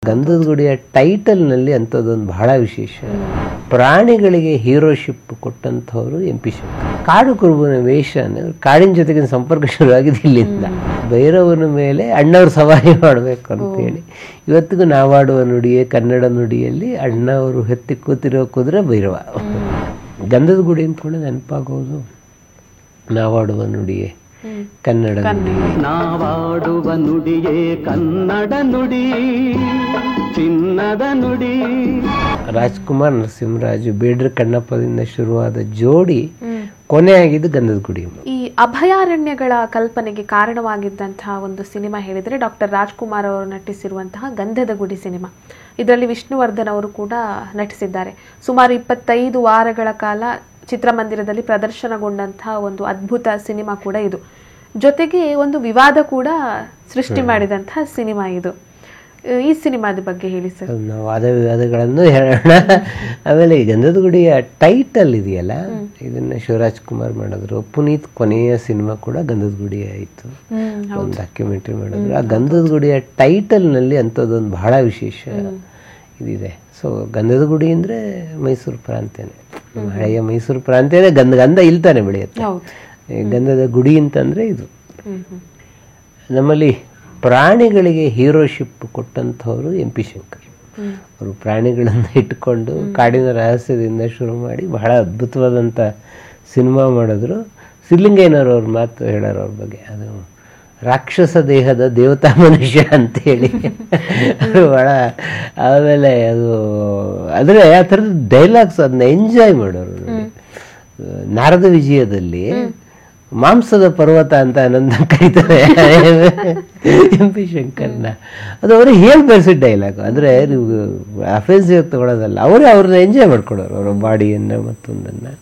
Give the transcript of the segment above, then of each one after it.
ಗಂಧದ ಗುಡಿಯ ಟೈಟಲ್ನಲ್ಲಿ ಅಂಥದ್ದೊಂದು ಬಹಳ ವಿಶೇಷ. ಪ್ರಾಣಿಗಳಿಗೆ ಹೀರೋಶಿಪ್ ಕೊಟ್ಟಂಥವ್ರು MP ಶಂಕರ್. ಕಾಡು ಕುರುಬನ ವೇಷ ಅಂದರೆ ಕಾಡಿನ ಜೊತೆಗಿನ ಸಂಪರ್ಕ ಶುರುವಾಗಿದ್ದು ಇಲ್ಲಿಂದ. ಭೈರವನ ಮೇಲೆ ಅಣ್ಣವ್ರು ಸವಾರಿ ಮಾಡಬೇಕು ಅಂತೇಳಿ ಇವತ್ತಿಗೂ ನಾವಾಡುವ ನುಡಿಯೇ ಕನ್ನಡ ನುಡಿಯಲ್ಲಿ ಅಣ್ಣವರು ಹೆತ್ತಿ ಕೂತಿರೋ ಕುದುರೆ ಭೈರವ. ಗಂಧದ ಗುಡಿ ಅಂದ್ಕೊಂಡು ನೆನಪಾಗೋದು ನಾವಾಡುವ ನುಡಿಯೇ ಕನ್ನಡ. ನಾವಾಡುವ ನುಡಿಯೇ ಕನ್ನಡ ನುಡಿ, ಚಿನ್ನದ ನುಡಿ. ರಾಜ್ಕುಮಾರ್ ನರಸಿಂಹರಾಜು ಬೇಡ್ರ ಕಣ್ಣಪ್ಪದಿಂದ ಶುರುವಾದ ಜೋಡಿ ಕೊನೆಯಾಗಿದ್ದು ಗಂಧದ ಗುಡಿ. ಈ ಅಭಯಾರಣ್ಯಗಳ ಕಲ್ಪನೆಗೆ ಕಾರಣವಾಗಿದ್ದಂತಹ ಒಂದು ಸಿನಿಮಾ ಹೇಳಿದರೆ ಡಾಕ್ಟರ್ ರಾಜ್ಕುಮಾರ್ ಅವರು ನಟಿಸಿರುವಂತಹ ಗಂಧದ ಗುಡಿ ಸಿನಿಮಾ. ಇದರಲ್ಲಿ ವಿಷ್ಣುವರ್ಧನ್ ಅವರು ಕೂಡ ನಟಿಸಿದ್ದಾರೆ. ಸುಮಾರು 25 ವಾರಗಳ ಕಾಲ ಚಿತ್ರಮಂದಿರದಲ್ಲಿ ಪ್ರದರ್ಶನಗೊಂಡಂತಹ ಒಂದು ಅದ್ಭುತ ಸಿನಿಮಾ ಕೂಡ ಇದು. ಜೊತೆಗೆ ಒಂದು ವಿವಾದ ಕೂಡ ಸೃಷ್ಟಿ ಮಾಡಿದಂತಹ ಸಿನಿಮಾ ಇದು. ಈ ಸಿನಿಮಾದ ಬಗ್ಗೆ ಹೇಳಿ ಸರ್. ನಾವು ವಾದ ವಿವಾದಗಳನ್ನು ಹೇಳೋಣ. ಆಮೇಲೆ ಈ ಗಂಧದ ಗುಡಿಯ ಟೈಟಲ್ ಇದೆಯಲ್ಲ, ಇದನ್ನ ಶಿವರಾಜ್ ಕುಮಾರ್ ಮಾಡಿದ್ರು. ಪುನೀತ್ ಕೊನೆಯ ಸಿನಿಮಾ ಕೂಡ ಗಂಧದ ಗುಡಿ ಆಯಿತು, ಒಂದು ಡಾಕ್ಯುಮೆಂಟ್ರಿ ಮಾಡಿದ್ರು. ಆ ಗಂಧದ ಗುಡಿಯ ಟೈಟಲ್ನಲ್ಲಿ ಅಂಥದ್ದೊಂದು ಬಹಳ ವಿಶೇಷ ಇದಿದೆ. ಸೊ ಗಂಧದ ಗುಡಿ ಅಂದರೆ ಮೈಸೂರು ಪ್ರಾಂತ್ಯನೇ, ಹಳೆಯ ಮೈಸೂರು ಪ್ರಾಂತ್ಯನೇ. ಗಂಧ ಇಲ್ತಾನೆ ಬೆಳೆಯುತ್ತೆ. ಗಂಧದ ಗುಡಿ ಅಂತಂದರೆ ಇದು. ನಮ್ಮಲ್ಲಿ ಪ್ರಾಣಿಗಳಿಗೆ ಹೀರೋಶಿಪ್ ಕೊಟ್ಟಂಥವ್ರು MP ಶಂಕರ್. ಅವರು ಪ್ರಾಣಿಗಳನ್ನು ಇಟ್ಕೊಂಡು ಕಾಡಿನ ರಹಸ್ಯದಿಂದ ಶುರು ಮಾಡಿ ಬಹಳ ಅದ್ಭುತವಾದಂಥ ಸಿನಿಮಾ ಮಾಡಿದ್ರು. ಸಿದ್ಲಿಂಗಯ್ಯನವ್ರು ಅವ್ರ ಮಾತು ಹೇಳೋರು ಅವ್ರ ಬಗ್ಗೆ, ಅದು ರಾಕ್ಷಸ ದೇಹದ ದೇವತಾ ಮನುಷ್ಯ ಅಂತೇಳಿ ಬಹಳ. ಆಮೇಲೆ ಅದು ಆದರೆ ಆ ಥರದ ಡೈಲಾಗ್ಸ್ ಅದನ್ನ ಎಂಜಾಯ್ ಮಾಡೋರು ನೋಡಿ. ನಾರದ ವಿಜಯದಲ್ಲಿ ಮಾಂಸದ ಪರ್ವತ ಅಂತ ನಂದ ಕರೀತಾರೆ MP ಶಂಕರ್ನ. ಅದು ಅವರೇ ಹೇಳಿ ಬೆಳೆಸಿದ ಡೈಲಾಗ್. ಅಂದರೆ ನೀವು ಅಫೆನ್ಸಿವ್ ತಗೊಳ್ಳೋದಲ್ಲ, ಅವರೇ ಅವ್ರನ್ನ ಎಂಜಾಯ್ ಮಾಡ್ಕೊಡೋರು ಅವರ ಬಾಡಿಯನ್ನು ಮತ್ತೊಂದನ್ನು.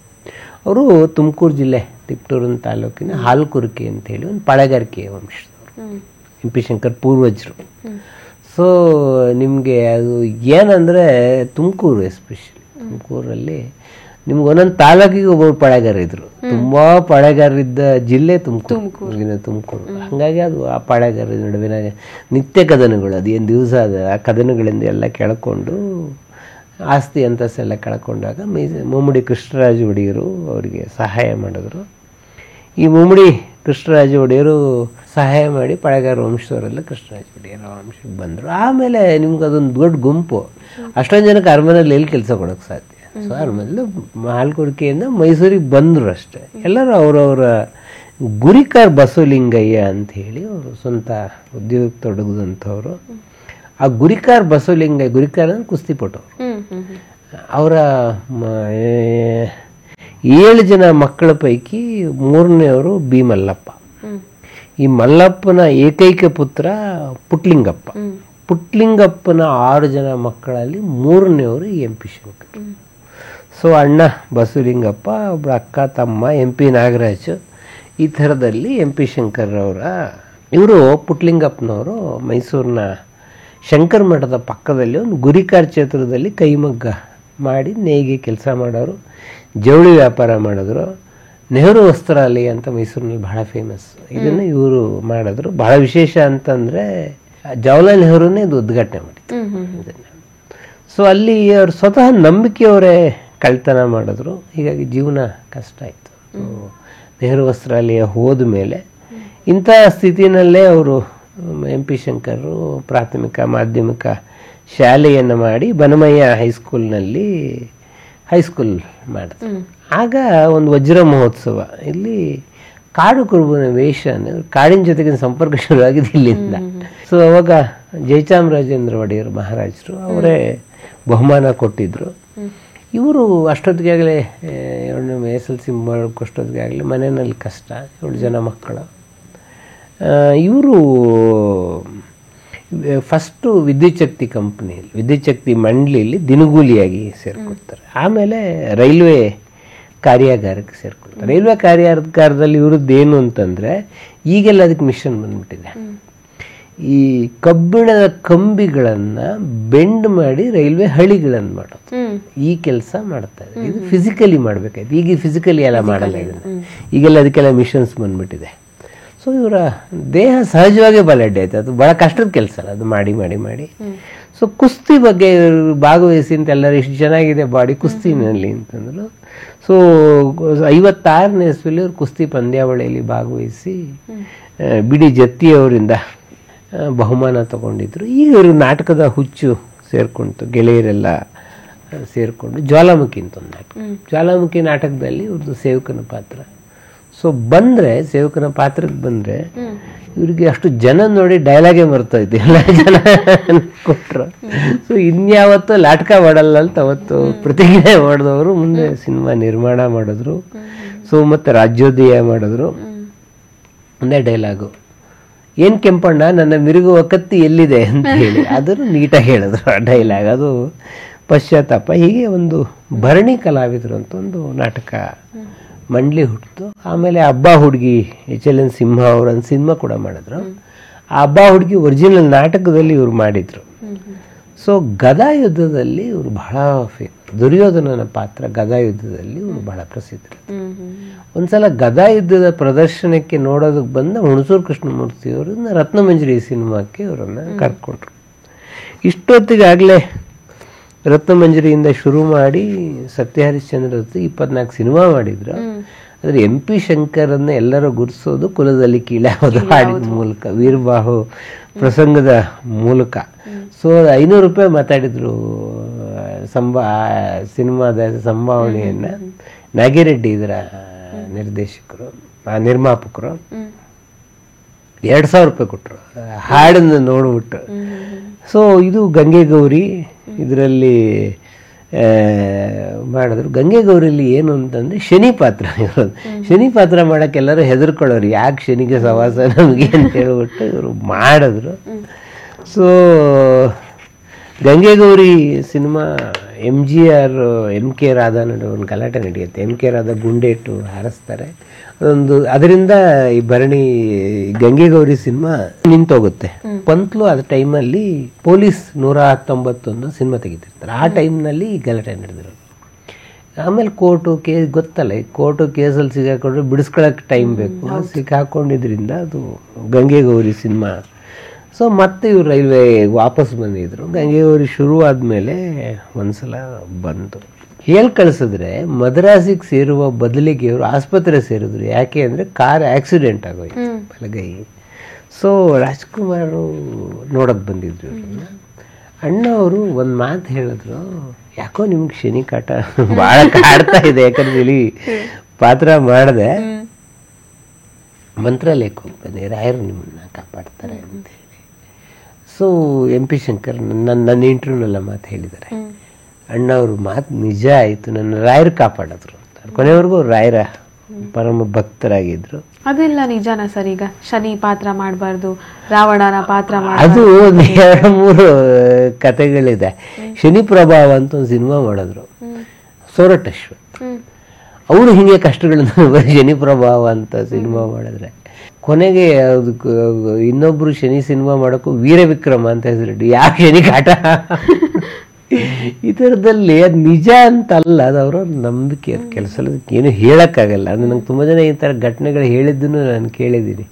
ಅವರು ತುಮಕೂರು ಜಿಲ್ಲೆ ತಿಪ್ಟೂರಿನ ತಾಲೂಕಿನ ಹಾಲ್ಕುರ್ಕಿ ಅಂತೇಳಿ ಒಂದು ಪಾಳೆಗಾರಿಕೆ ವಂಶದವರು. MP ಶಂಕರ್ ಪೂರ್ವಜರು. ಸೊ ನಿಮಗೆ ಅದು ಏನಂದರೆ ತುಮಕೂರು, ಎಸ್ಪೆಷಲಿ ತುಮಕೂರಲ್ಲಿ ನಿಮ್ಗೆ ಒಂದೊಂದು ತಾಲೂಕಿಗೆ ಒಬ್ಬರು ಪಾಳೆಗಾರ ಇದ್ರು. ತುಂಬಾ ಪಾಳೆಗಾರರಿದ್ದ ಜಿಲ್ಲೆ ತುಮಕೂರು. ಹಾಗಾಗಿ ಅದು ಆ ಪಾಳೆಗಾರರ ನಡುವಿನ ನಿತ್ಯ ಕದನಗಳು, ಅದೇನು ದಿವಸ ಅದ ಆ ಕದನಗಳಿಂದ ಎಲ್ಲ ಕೆಳ್ಕೊಂಡು ಆಸ್ತಿ ಅಂತಸ್ತೆಲ್ಲ ಕಳ್ಕೊಂಡಾಗ ಮುಮ್ಮಡಿ ಕೃಷ್ಣರಾಜ ಒಡೆಯರು ಅವರಿಗೆ ಸಹಾಯ ಮಾಡಿದ್ರು. ಈ ಮುಮ್ಮಡಿ ಕೃಷ್ಣರಾಜ ಒಡೆಯರು ಸಹಾಯ ಮಾಡಿ ಪಾಳೆಗಾರ ವಂಶದವರೆಲ್ಲ ಕೃಷ್ಣರಾಜ ಒಡೆಯರ ವಂಶಕ್ಕೆ ಬಂದರು. ಆಮೇಲೆ ನಿಮ್ಗೆ ಅದೊಂದು ದೊಡ್ಡ ಗುಂಪು. ಅಷ್ಟೊಂದು ಜನಕ್ಕೆ ಅರಮನೆಯಲ್ಲಿ ಎಲ್ಲಿ ಕೆಲಸ ಕೊಡೋಕ್ಕೆ ಸಾಧ್ಯ. ಸೊ ಅರಮನೆಯಲ್ಲಿ ಹಾಲ್ಕುರ್ಕಿಯಿಂದ ಮೈಸೂರಿಗೆ ಬಂದರು ಅಷ್ಟೇ. ಎಲ್ಲರೂ ಅವರವರ ಗುರಿಕಾರ್ ಬಸವಲಿಂಗಯ್ಯ ಅಂತ ಹೇಳಿ ಅವರು ಸ್ವಂತ ಉದ್ಯೋಗಕ್ಕೆ ತೊಡಗಿದಂಥವ್ರು. ಆ ಗುರಿಕಾರ್ ಬಸವಲಿಂಗಯ್ಯ, ಗುರಿಕಾರ್ ಅಂದ್ರೆ ಕುಸ್ತಿಪಟವರು. ಅವರ 7 ಜನ ಮಕ್ಕಳ ಪೈಕಿ 3ನೇವರು ಬಿ ಮಲ್ಲಪ್ಪ. ಈ ಮಲ್ಲಪ್ಪನ ಏಕೈಕ ಪುತ್ರ ಪುಟ್ಲಿಂಗಪ್ಪ. ಪುಟ್ಲಿಂಗಪ್ಪನ 6 ಜನ ಮಕ್ಕಳಲ್ಲಿ 3ನೇವರು MP ಶಂಕರ್. ಸೊ ಅಣ್ಣ ಬಸವಲಿಂಗಪ್ಪ, ಒಬ್ಬರು ಅಕ್ಕ ತಮ್ಮ MP ನಾಗರಾಜ್. ಈ ಥರದಲ್ಲಿ MP ಶಂಕರ್ ಅವರ ಇವರು ಪುಟ್ಲಿಂಗಪ್ಪನವರು ಮೈಸೂರಿನ ಶಂಕರ ಮಠದ ಪಕ್ಕದಲ್ಲಿ ಒಂದು ಗುರಿಕಾರ್ ಕ್ಷೇತ್ರದಲ್ಲಿ ಕೈಮಗ್ಗ ಮಾಡಿ ನೇಯ್ಗೆ ಕೆಲಸ ಮಾಡೋರು. ಜವಳಿ ವ್ಯಾಪಾರ ಮಾಡಿದ್ರು. ನೆಹರು ವಸ್ತ್ರಾಲಯ ಅಂತ ಮೈಸೂರಿನಲ್ಲಿ ಬಹಳ ಫೇಮಸ್. ಇದನ್ನು ಇವರು ಮಾಡಿದ್ರು. ಬಹಳ ವಿಶೇಷ ಅಂತಂದರೆ ಜವಾಹರ್ಲಾಲ್ ನೆಹರೂನೇ ಇದು ಉದ್ಘಾಟನೆ ಮಾಡಿದ್ರು ಇದನ್ನು. ಸೊ ಅಲ್ಲಿ ಅವ್ರು ಸ್ವತಃ ನಂಬಿಕೆಯವರೇ ಕಳ್ತನ ಮಾಡಿದ್ರು. ಹೀಗಾಗಿ ಜೀವನ ಕಷ್ಟ ಆಯಿತು. ನೆಹರು ವಸ್ತ್ರಾಲಯ ಹೋದ ಮೇಲೆ ಇಂಥ ಸ್ಥಿತಿನಲ್ಲೇ ಅವರು MP ಶಂಕರು ಪ್ರಾಥಮಿಕ ಮಾಧ್ಯಮಿಕ ಶಾಲೆಯನ್ನು ಮಾಡಿ ಬನಮಯ್ಯ ಹೈಸ್ಕೂಲ್ನಲ್ಲಿ ಹೈಸ್ಕೂಲ್ ಮಾಡಿದ್ರು. ಆಗ ಒಂದು ವಜ್ರ ಮಹೋತ್ಸವ, ಇಲ್ಲಿ ಕಾಡು ಕುರುಬನ ವೇಷ ಅಂದರೆ ಕಾಡಿನ ಜೊತೆಗಿನ ಸಂಪರ್ಕ ಶುರುವಾಗಿದ್ದು ಇಲ್ಲಿಂದ. ಸೊ ಅವಾಗ ಜಯಚಾಮರಾಜೇಂದ್ರ ಒಡೆಯರು ಮಹಾರಾಜರು ಅವರೇ ಬಹುಮಾನ ಕೊಟ್ಟಿದ್ರು. ಇವರು ಅಷ್ಟೊತ್ತಿಗಾಗಲೇ 2ನೇ SLC ಮಾಡೋಕ್ಕಷ್ಟೊತ್ತಿಗಾಗಲೇ ಮನೆಯಲ್ಲಿ ಕಷ್ಟ, 7 ಜನ ಮಕ್ಕಳು. ಇವರು ಫಸ್ಟು ವಿದ್ಯುಚ್ಛಕ್ತಿ ಕಂಪ್ನಿಯಲ್ಲಿ, ವಿದ್ಯುಚ್ಛಕ್ತಿ ಮಂಡಳಿಯಲ್ಲಿ ದಿನಗೂಲಿಯಾಗಿ ಸೇರ್ಕೊಳ್ತಾರೆ. ಆಮೇಲೆ ರೈಲ್ವೆ ಕಾರ್ಯಾಗಾರಕ್ಕೆ ಸೇರ್ಕೊಳ್ತಾರೆ. ರೈಲ್ವೆ ಕಾರ್ಯಾಗಾರದಲ್ಲಿ ಇವ್ರದ್ದೇನು ಅಂತಂದರೆ ಈಗೆಲ್ಲ ಅದಕ್ಕೆ ಮಿಷನ್ ಬಂದ್ಬಿಟ್ಟಿದೆ. ಈ ಕಬ್ಬಿಣದ ಕಂಬಿಗಳನ್ನು ಬೆಂಡ್ ಮಾಡಿ ರೈಲ್ವೆ ಹಳಿಗಳನ್ನು ಮಾಡೋದು, ಈ ಕೆಲಸ ಮಾಡ್ತಾ ಇದೆ. ಇದು ಫಿಸಿಕಲಿ ಮಾಡಬೇಕಾಯ್ತು. ಈಗ ಫಿಸಿಕಲಿ ಎಲ್ಲ ಮಾಡಲ್ಲ ಇದನ್ನು. ಈಗೆಲ್ಲ ಅದಕ್ಕೆಲ್ಲ ಮಿಷನ್ಸ್ ಬಂದ್ಬಿಟ್ಟಿದೆ. ಸೊ ಇವರ ದೇಹ ಸಹಜವಾಗಿ ಬಲಡ್ಡೆ ಆಯ್ತು. ಅದು ಭಾಳ ಕಷ್ಟದ ಕೆಲಸ ಅಲ್ಲ ಅದು ಮಾಡಿ ಮಾಡಿ ಮಾಡಿ. ಸೊ ಕುಸ್ತಿ ಬಗ್ಗೆ ಭಾಗವಹಿಸಿ ಅಂತ ಎಲ್ಲರೂ ಇಷ್ಟು ಚೆನ್ನಾಗಿದೆ ಬಾಡಿ ಕುಸ್ತಿನಲ್ಲಿ ಅಂತಂದ್ರು. ಸೊ 56ನೇ ಇಸ್ವಿಯಲ್ಲಿ ಅವ್ರು ಕುಸ್ತಿ ಪಂದ್ಯಾವಳಿಯಲ್ಲಿ ಭಾಗವಹಿಸಿ ಬಿಡಿ ಜತ್ತಿಯವರಿಂದ ಬಹುಮಾನ ತಗೊಂಡಿದ್ರು. ಈಗ ಇವರು ನಾಟಕದ ಹುಚ್ಚು ಸೇರ್ಕೊಂತು, ಗೆಳೆಯರೆಲ್ಲ ಸೇರಿಕೊಂಡು ಜ್ವಾಲಾಮುಖಿ ಅಂತ ಒಂದು ನಾಟಕ. ಜ್ವಾಲಾಮುಖಿ ನಾಟಕದಲ್ಲಿ ಇವ್ರದ್ದು ಸೇವಕನ ಪಾತ್ರ. ಸೊ ಬಂದರೆ ಸೇವಕನ ಪಾತ್ರಕ್ಕೆ ಬಂದರೆ ಇವ್ರಿಗೆ ಅಷ್ಟು ಜನ ನೋಡಿ ಡೈಲಾಗೇ ಮರ್ತೋಯ್ತು, ಎಲ್ಲ ಜನ ಕೊಟ್ಟರು. ಸೊ ಇನ್ಯಾವತ್ತೂ ನಾಟಕ ಮಾಡಲ್ಲ ಅಂತ ಅವತ್ತು ಪ್ರತಿಜ್ಞೆ ಮಾಡಿದವರು ಮುಂದೆ ಸಿನಿಮಾ ನಿರ್ಮಾಣ ಮಾಡಿದ್ರು. ಸೊ ಮತ್ತೆ ರಾಜ್ಯೋದಯ ಮಾಡಿದ್ರು. ಒಂದೇ ಡೈಲಾಗು, ಏನು ಕೆಂಪಣ್ಣ ನನ್ನ ಮಿರುಗುವ ಕತ್ತಿ ಎಲ್ಲಿದೆ ಅಂತ ಹೇಳಿ ಅದನ್ನು ನೀಟಾಗಿ ಹೇಳಿದ್ರು ಆ ಡೈಲಾಗ್. ಅದು ಪಶ್ಚಾತ್ತಾಪ. ಹೀಗೆ ಒಂದು ಭರಣಿ ಕಲಾವಿದರು ಅಂತ ಒಂದು ನಾಟಕ ಮಂಡ್ಲಿ ಹುಟ್ಟಿತು. ಆಮೇಲೆ ಹಬ್ಬ ಹುಡುಗಿ HLN ಸಿಂಹ ಅವರೊಂದು ಸಿನಿಮಾ ಕೂಡ ಮಾಡಿದ್ರು. ಆ ಹಬ್ಬ ಹುಡುಗಿ ಒರಿಜಿನಲ್ ನಾಟಕದಲ್ಲಿ ಇವರು ಮಾಡಿದ್ರು. ಸೊ ಗದಾ ಯುದ್ಧದಲ್ಲಿ ಇವರು ಬಹಳ ದುರ್ಯೋಧನನ ಪಾತ್ರ ಗದಾ ಯುದ್ಧದಲ್ಲಿ ಇವರು ಬಹಳ ಪ್ರಸಿದ್ಧರು. ಒಂದ್ಸಲ ಗದಾ ಯುದ್ಧದ ಪ್ರದರ್ಶನಕ್ಕೆ ನೋಡೋದಕ್ಕೆ ಬಂದ ಹುಣಸೂರು ಕೃಷ್ಣಮೂರ್ತಿಯವರನ್ನ ರತ್ನಮಂಜರಿ ಸಿನಿಮಾಕ್ಕೆ ಅವರನ್ನು ಕರ್ಕೊಂಡ್ರು. ಇಷ್ಟೊತ್ತಿಗಾಗಲೇ ರತ್ನಮಂಜರಿಯಿಂದ ಶುರು ಮಾಡಿ ಸತ್ಯ ಹರಿಶ್ಚಂದ್ರ 24 ಸಿನಿಮಾ ಮಾಡಿದ್ರು. ಆದರೆ MP ಶಂಕರನ್ನ ಎಲ್ಲರೂ ಗುರುತಿಸೋದು ಕುಲದಲ್ಲಿ ಕೀಳಾಗೋದು ಹಾಡಿನ ಮೂಲಕ, ವೀರಬಾಹು ಪ್ರಸಂಗದ ಮೂಲಕ. ಸೊ 500 ರೂಪಾಯಿ ಮಾತಾಡಿದ್ರು ಸಿನಿಮಾದ ಸಂಭಾವನೆಯನ್ನು. ನಾಗಿರೆಡ್ಡಿ ಇದರ ನಿರ್ದೇಶಕರು, ನಿರ್ಮಾಪಕರು 2000 ರೂಪಾಯಿ ಕೊಟ್ಟರು ಹಾಡನ್ನು ನೋಡ್ಬಿಟ್ಟು. ಸೊ ಇದು ಗಂಗೆ ಗೌರಿ ಇದರಲ್ಲಿ ಮಾಡಿದ್ರು. ಗಂಗೆ ಗೌರಿಯಲ್ಲಿ ಏನು ಅಂತಂದರೆ ಶನಿ ಪಾತ್ರ ಇರೋದು. ಶನಿ ಪಾತ್ರ ಮಾಡೋಕ್ಕೆ ಎಲ್ಲರೂ ಹೆದರ್ಕೊಳ್ಳೋರು, ಯಾಕೆ ಶನಿಗೆ ಸವಾಸ ನಮಗೆ ಅಂತ ಹೇಳ್ಬಿಟ್ಟು ಇವರು ಮಾಡಿದ್ರು. So Gange Gowri cinema MGR MK Radha ನಡುವೆ ಒಂದು ಗಲಾಟೆ ನಡೆಯುತ್ತೆ. MK ರಾಧಾ ಗುಂಡೇಟು ಹಾರಿಸ್ತಾರೆ. ಅದರಿಂದ ಈ ಭರಣಿ ಗಂಗೆ ಗೌರಿ ಸಿನಿಮಾ ನಿಂತೋಗುತ್ತೆ. ಪಂತ್ಲು ಆ ಟೈಮಲ್ಲಿ ಪೊಲೀಸ್ 119 ಸಿನಿಮಾ ತೆಗಿತಿರ್ತಾರೆ. ಆ ಟೈಮ್ನಲ್ಲಿ ಗಲಾಟೆ ನಡೆದಿರೋದು. ಆಮೇಲೆ ಕೋರ್ಟು ಕೇಸ್ ಗೊತ್ತಲ್ಲ, ಕೋರ್ಟು ಕೇಸಲ್ಲಿ ಸಿಗಾಕೊಂಡ್ರೆ ಬಿಡಿಸ್ಕೊಳ್ಳೋಕೆ ಟೈಮ್ ಬೇಕು. ಸಿಕ್ಕಾಕೊಂಡಿದ್ರಿಂದ ಅದು ಗಂಗೆ ಗೌರಿ ಸಿನಿಮಾ. ಸೊ ಮತ್ತೆ ಇವರು ರೈಲ್ವೆ ವಾಪಸ್ ಬಂದಿದ್ರು. ಗಂಗೆ ಗೌರಿ ಶುರುವಾದ್ಮೇಲೆ ಒಂದ್ಸಲ ಬಂತು. ಹೇಳಿ ಕಳಿಸಿದ್ರೆ ಮದ್ರಾಸಿಗೆ ಸೇರುವ ಬದಲಿಗೆ ಇವರು ಆಸ್ಪತ್ರೆ ಸೇರಿದ್ರು. ಯಾಕೆ ಅಂದರೆ ಕಾರ್ ಆಕ್ಸಿಡೆಂಟ್ ಆಗೋಯ್ತು ಬಲಗೈ. ಸೊ ರಾಜ್ಕುಮಾರ್ ನೋಡೋಕೆ ಬಂದಿದ್ರು ಇವ್ರನ್ನ. ಅಣ್ಣ ಅವರು ಒಂದು ಮಾತು ಹೇಳಿದ್ರು, ಯಾಕೋ ನಿಮ್ಗೆ ಶನಿ ಕಾಟ ಭಾಳ ಕಾಡ್ತಾ ಇದೆ, ಯಾಕಂದ್ರೆ ಇಲ್ಲಿ ಪಾತ್ರ ಮಾಡಿದೆ, ಮಂತ್ರಾಲಯಕ್ಕೆ ಹೋಗ್ಬನ್ನಿ, ರಾಯರು ನಿಮ್ಮನ್ನ ಕಾಪಾಡ್ತಾರೆ ಅಂತ ಹೇಳಿ. ಸೊ MP ಶಂಕರ್ ನನ್ನ ಇಂಟರ್ವ್ಯೂನೆಲ್ಲ ಮಾತು ಹೇಳಿದ್ದಾರೆ. ಅಣ್ಣ ಅವ್ರ ಮಾತು ನಿಜ ಆಯಿತು, ನನ್ನ ರಾಯರು ಕಾಪಾಡಿದ್ರು ಅಂತ. ಕೊನೆವರೆಗೂ ರಾಯರ ಪರಮ ಭಕ್ತರಾಗಿದ್ರು. ಅದೆಲ್ಲ ನಿಜಾನ ಸರ್? ಈಗ ಶನಿ ಪಾತ್ರ ಮಾಡಬಾರ್ದು, ರಾವಣನ ಪಾತ್ರ ಅದು 2-3 ಕಥೆಗಳಿದೆ. ಶನಿ ಪ್ರಭಾವ ಅಂತ ಒಂದು ಸಿನಿಮಾ ಮಾಡಿದ್ರು ಸೋರಟೇಶ್ವರ್. ಅವರು ಹಿಂಗೆ ಕಷ್ಟಗಳನ್ನ ಶನಿ ಪ್ರಭಾವ ಅಂತ ಸಿನಿಮಾ ಮಾಡಿದ್ರೆ ಕೊನೆಗೆ ಅದಕ್ಕೆ ಇನ್ನೊಬ್ರು ಶನಿ ಸಿನಿಮಾ ಮಾಡೋಕ್ಕೂ ವೀರವಿಕ್ರಮ ಅಂತ ಹೆಸರಿಟ್ಟು ಯಾವ ಶನಿ ಕಾಟ ಈ ಥರದಲ್ಲಿ ಅದು ನಿಜ ಅಂತಲ್ಲ, ಅದು ಅವರ ನಂಬಿಕೆ. ಅದು ಕೆಲಸ ಏನು ಹೇಳೋಕ್ಕಾಗಲ್ಲ. ಅದು ನಂಗೆ ತುಂಬ ಜನ ಈ ಥರ ಘಟನೆಗಳು ಹೇಳಿದ್ದನ್ನು ನಾನು ಕೇಳಿದ್ದೀನಿ.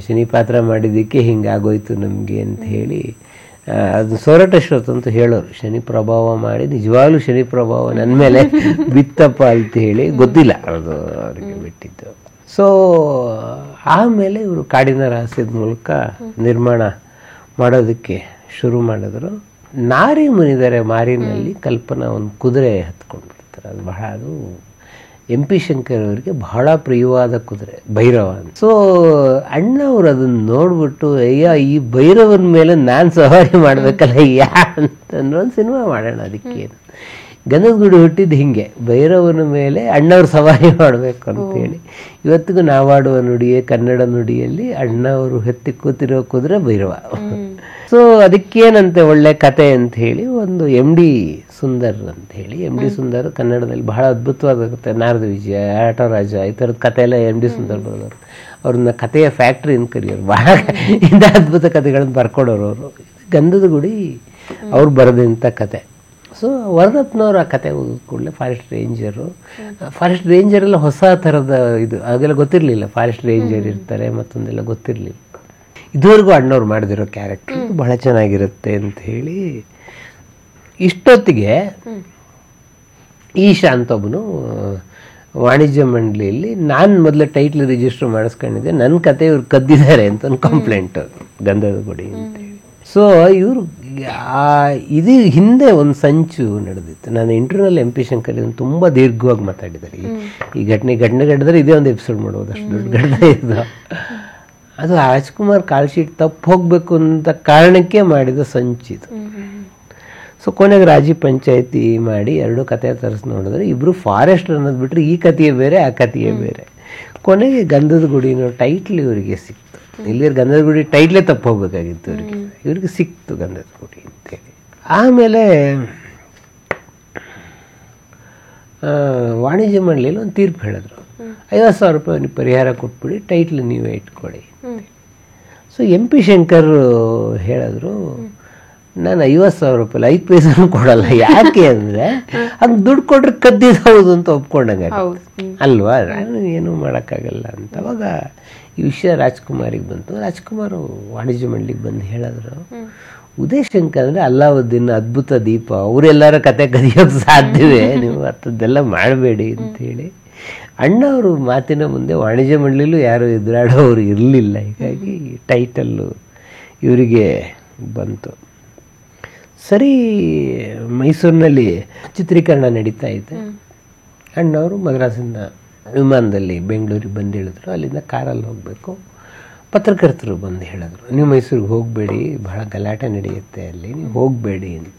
ಶನಿ ಪಾತ್ರ ಮಾಡಿದ್ದಕ್ಕೆ ಹಿಂಗಾಗೋಯ್ತು ನಮಗೆ ಅಂತ ಹೇಳಿ. ಅದು ಸೋರಟೇಶ್ವರ್ ಅಂತ ಹೇಳೋರು, ಶನಿ ಪ್ರಭಾವ ಮಾಡಿ ನಿಜವಾಗ್ಲೂ ಶನಿ ಪ್ರಭಾವ ನನ್ನ ಮೇಲೆ ಬಿತ್ತಪ್ಪ ಅಂತ ಹೇಳಿ. ಗೊತ್ತಿಲ್ಲ ಅದು ಅವರಿಗೆ ಬಿಟ್ಟಿದ್ದು. ಸೊ ಆಮೇಲೆ ಇವರು ಕಾಡಿನ ರಹಸ್ಯದ ಮೂಲಕ ನಿರ್ಮಾಣ ಮಾಡೋದಕ್ಕೆ ಶುರು ಮಾಡಿದ್ರು. ನಾರಿ ಮುನಿದರೆ ಮಾರಿನಲ್ಲಿ ಕಲ್ಪನಾ ಒಂದು ಕುದುರೆ ಹತ್ಕೊಂಡ್ಬಿಡ್ತಾರೆ. ಅದು ಬಹಳ, ಅದು MP ಶಂಕರ್ ಅವರಿಗೆ ಬಹಳ ಪ್ರಿಯವಾದ ಕುದುರೆ ಭೈರವ ಅಂತ. ಸೊ ಅಣ್ಣ ಅವರು ಅದನ್ನು ನೋಡ್ಬಿಟ್ಟು, ಅಯ್ಯ ಈ ಭೈರವನ ಮೇಲೆ ನಾನು ಸವಾರಿ ಮಾಡ್ಬೇಕಲ್ಲ ಅಂತಂದ್ರೆ ಒಂದು ಸಿನಿಮಾ ಮಾಡೋಣ ಅದಕ್ಕೆ. ಗಂಧದ ಗುಡಿ ಹುಟ್ಟಿದ್ದು ಹಿಂಗೆ, ಭೈರವನ ಮೇಲೆ ಅಣ್ಣವ್ರು ಸವಾರಿ ಮಾಡಬೇಕು ಅಂತೇಳಿ. ಇವತ್ತಿಗೂ ನಾವಾಡುವ ನುಡಿಯೇ ಕನ್ನಡ ನುಡಿಯಲ್ಲಿ ಅಣ್ಣವರು ಹೆತ್ತಿ ಕೂತಿರೋ ಕುದುರೆ ಭೈರವ. ಸೊ ಅದಕ್ಕೇನಂತೆ ಒಳ್ಳೆ ಕತೆ ಅಂತ ಹೇಳಿ ಒಂದು MD ಸುಂದರ್ ಅಂತ ಹೇಳಿ. MD ಸುಂದರ್ ಕನ್ನಡದಲ್ಲಿ ಬಹಳ ಅದ್ಭುತವಾದ ಕತೆ, ನಾರದ ವಿಜಯ, ಆಟೋ ರಾಜ, ಈ ಥರದ ಕತೆ ಎಲ್ಲ MD ಸುಂದರ್ ಬರೆದವರು. ಅವ್ರನ್ನ ಕಥೆಯ ಫ್ಯಾಕ್ಟ್ರಿ ಅಂತ ಕರೆಯೋರು. ಬಹಳ ಇಂಥ ಅದ್ಭುತ ಕಥೆಗಳನ್ನು ಬರ್ಕೊಡೋರು ಅವರು. ಗಂಧದ ಗುಡಿ ಅವ್ರು ಬರೆದಂಥ ಕತೆ. ಸೊ ವರದಪ್ಪನವ್ರು ಆ ಕತೆ ಓದಿದ ಕೂಡಲೇ ಫಾರೆಸ್ಟ್ ರೇಂಜರ್ ಎಲ್ಲ ಹೊಸ ಥರದ ಇದು, ಆಗೆಲ್ಲ ಗೊತ್ತಿರಲಿಲ್ಲ. ಫಾರೆಸ್ಟ್ ರೇಂಜರ್ ಇರ್ತಾರೆ, ಮತ್ತೊಂದೆಲ್ಲ ಗೊತ್ತಿರಲಿಲ್ಲ. ಇದುವರೆಗೂ ಅಣ್ಣವ್ರು ಮಾಡಿದಿರೋ ಕ್ಯಾರೆಕ್ಟರ್ ಬಹಳ ಚೆನ್ನಾಗಿರುತ್ತೆ ಅಂತ ಹೇಳಿ ಇಷ್ಟೊತ್ತಿಗೆ ಈಶಾ ಅಂತ ಒಬ್ಬನು ವಾಣಿಜ್ಯ ಮಂಡಳಿಯಲ್ಲಿ ನಾನು ಮೊದಲು ಟೈಟ್ಲ್ ರಿಜಿಸ್ಟರ್ ಮಾಡಿಸ್ಕೊಂಡಿದ್ದೆ, ನನ್ನ ಕತೆ ಇವ್ರು ಕದ್ದಿದ್ದಾರೆ ಅಂತ ಒಂದು ಕಂಪ್ಲೇಂಟ್ ಗಂಧದ ಗುಡಿ ಅಂತೇಳಿ. ಸೊ ಇವರು ಇದು ಹಿಂದೆ ಒಂದು ಸಂಚು ನಡೆದಿತ್ತು. ನಾನು ಇಂಟರ್ವ್ಯೂನಲ್ಲಿ MP ಶಂಕರ್ ಇದನ್ನು ತುಂಬ ದೀರ್ಘವಾಗಿ ಮಾತಾಡಿದ್ದಾರೆ. ಈ ಘಟನೆ ಘಟಿದ್ರೆ ಇದೇ ಒಂದು ಎಪಿಸೋಡ್ ಮಾಡ್ಬೋದು, ಅಷ್ಟು ದೊಡ್ಡ ಘಟನೆ ಇದು. ಅದು ರಾಜ್ಕುಮಾರ್ ಕಾಲ್ ಶೀಟ್ ತಪ್ಪು ಹೋಗಬೇಕು ಅಂತ ಕಾರಣಕ್ಕೆ ಮಾಡಿದ ಸಂಚಿದು. ಸೊ ಕೊನೆಗೆ ರಾಜಿ ಪಂಚಾಯತಿ ಮಾಡಿ 2 ಕತೆ ತರಿಸಿ ನೋಡಿದ್ರೆ ಇಬ್ಬರು ಫಾರೆಸ್ಟರ್ ಅನ್ನೋದು ಬಿಟ್ಟರೆ ಈ ಕಥೆಯೇ ಬೇರೆ ಆ ಕಥೆಯೇ ಬೇರೆ. ಕೊನೆಗೆ ಗಂಧದ ಗುಡಿನೋ ಟೈಟ್ಲ್ ಇವರಿಗೆ ಸಿಕ್ತು. ಇಲ್ಲಿ ಗಂಧದ ಗುಡಿ ಟೈಟ್ಲೇ ತಪ್ಪು ಹೋಗ್ಬೇಕಾಗಿತ್ತು ಇವ್ರಿಗೆ ಸಿಕ್ತು ಗಂಧದ ಗುಡಿ ಅಂತೇಳಿ. ಆಮೇಲೆ ವಾಣಿಜ್ಯ ಮಂಡಳಿಯಲ್ಲಿ ಒಂದು ತೀರ್ಪು ಹೇಳಿದ್ರು, 50,000 ರೂಪಾಯಿ ನೀವು ಪರಿಹಾರ ಕೊಟ್ಬಿಡಿ, ಟೈಟ್ಲ್ ನೀವೇ ಇಟ್ಕೊಳ್ಳಿ. ಸೊ MP ಶಂಕರ್ ಹೇಳಿದ್ರು, ನಾನು 50,000 ರೂಪಾಯಿ 5 ಪೈಸೆನೂ ಕೊಡಲ್ಲ. ಯಾಕೆ ಅಂದರೆ ಹಂಗೆ ದುಡ್ಡು ಕೊಟ್ರೆ ಕದ್ದಿದ್ದು ಹೌದು ಅಂತ ಒಪ್ಕೊಂಡಂಗೆ ಅಲ್ವಾ, ನಾನು ಏನೂ ಮಾಡೋಕ್ಕಾಗಲ್ಲ ಅಂತ. ಅವಾಗ ಈ ವಿಷಯ ರಾಜ್ಕುಮಾರಿಗೆ ಬಂತು. ರಾಜ್ಕುಮಾರ್ ವಾಣಿಜ್ಯ ಮಂಡಳಿಗೆ ಬಂದು ಹೇಳಿದ್ರು, ಉದಯ್ ಶಂಕರ್ ಅಂದರೆ ಅಲ್ಲಾವುದ್ದೀನ್ ಅದ್ಭುತ ದೀಪ, ಅವರೆಲ್ಲರ ಕತೆ ಕದಿಯೋಕ್ಕೆ ಸಾಧ್ಯವೇ, ನೀವು ಅಂಥದ್ದೆಲ್ಲ ಮಾಡಬೇಡಿ ಅಂತೇಳಿ. ಅಣ್ಣವರು ಮಾತಿನ ಮುಂದೆ ವಾಣಿಜ್ಯ ಮಂಡಳಿಲೂ ಯಾರು ಎದುರಾಡೋರು ಇರಲಿಲ್ಲ. ಹೀಗಾಗಿ ಟೈಟಲ್ಲು ಇವರಿಗೆ ಬಂತು. ಸರಿ, ಮೈಸೂರಿನಲ್ಲಿ ಚಿತ್ರೀಕರಣ ನಡೀತಾ ಇದೆ. ಅಣ್ಣವರು ಮದ್ರಾಸಿಂದ ವಿಮಾನದಲ್ಲಿ ಬೆಂಗಳೂರಿಗೆ ಬಂದು ಹೇಳಿದ್ರು, ಅಲ್ಲಿಂದ ಕಾರಲ್ಲಿ ಹೋಗಬೇಕು. ಪತ್ರಕರ್ತರು ಬಂದು ಹೇಳಿದ್ರು, ನೀವು ಮೈಸೂರಿಗೆ ಹೋಗಬೇಡಿ, ಬಹಳ ಗಲಾಟೆ ನಡೆಯುತ್ತೆ ಅಲ್ಲಿ, ನೀವು ಹೋಗಬೇಡಿ ಅಂತ.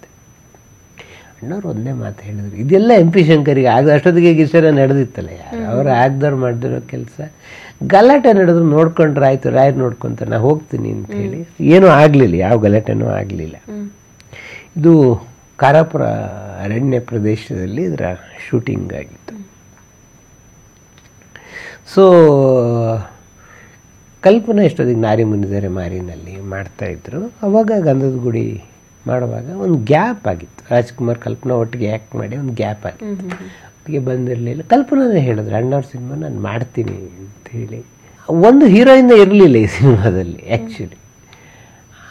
ಅಣ್ಣವ್ರು ಒಂದೇ ಮಾತು ಹೇಳಿದ್ರು, ಇದೆಲ್ಲ MP ಶಂಕರಿಗೆ ಅಷ್ಟೊತ್ತಿಗೆ ಗಿಸರ ನಡೆದಿತ್ತಲ್ಲ, ಯಾರು ಅವ್ರು ಆಗ್ದವ್ರು ಮಾಡ್ದಿರೋ ಕೆಲಸ. ಗಲಾಟೆ ನಡೆದ್ರು ನೋಡ್ಕೊಂಡ್ರೆ ಆಯ್ತು, ರಾಯರ್ ನೋಡ್ಕೊಂತಾರೆ, ನಾ ಹೋಗ್ತೀನಿ ಅಂತ ಹೇಳಿ. ಏನೂ ಆಗಲಿಲ್ಲ, ಯಾವ ಗಲಾಟೆನೂ ಆಗಲಿಲ್ಲ. ಇದು ಕಾರಾಪುರ ಅರಣ್ಯ ಪ್ರದೇಶದಲ್ಲಿ ಇದರ ಶೂಟಿಂಗ್ ಆಗಿತ್ತು. ಸೊ ಕಲ್ಪನಾ ಎಷ್ಟೊತ್ತಿಗೆ ನಾರಿ ಮುನಿದರೆ ಮಾರಿನಲ್ಲಿ ಮಾಡ್ತಾಯಿದ್ರು. ಅವಾಗ ಗಂಧದ ಗುಡಿ ಮಾಡುವಾಗ ಒಂದು ಗ್ಯಾಪ್ ಆಗಿತ್ತು. ರಾಜ್ಕುಮಾರ್ ಕಲ್ಪನಾ ಒಟ್ಟಿಗೆ ಆ್ಯಕ್ಟ್ ಮಾಡಿ ಒಂದು ಗ್ಯಾಪ್ ಆಗಿತ್ತು, ಒಟ್ಟಿಗೆ ಬಂದಿರಲಿಲ್ಲ. ಕಲ್ಪನಾನೇ ಹೇಳಿದ್ರು, ಅಣ್ಣವ್ರ ಸಿನಿಮಾ ನಾನು ಮಾಡ್ತೀನಿ ಅಂಥೇಳಿ. ಒಂದು ಹೀರೋಯಿನ್ ಇರಲಿಲ್ಲ ಈ ಸಿನಿಮಾದಲ್ಲಿ ಆ್ಯಕ್ಚುಲಿ.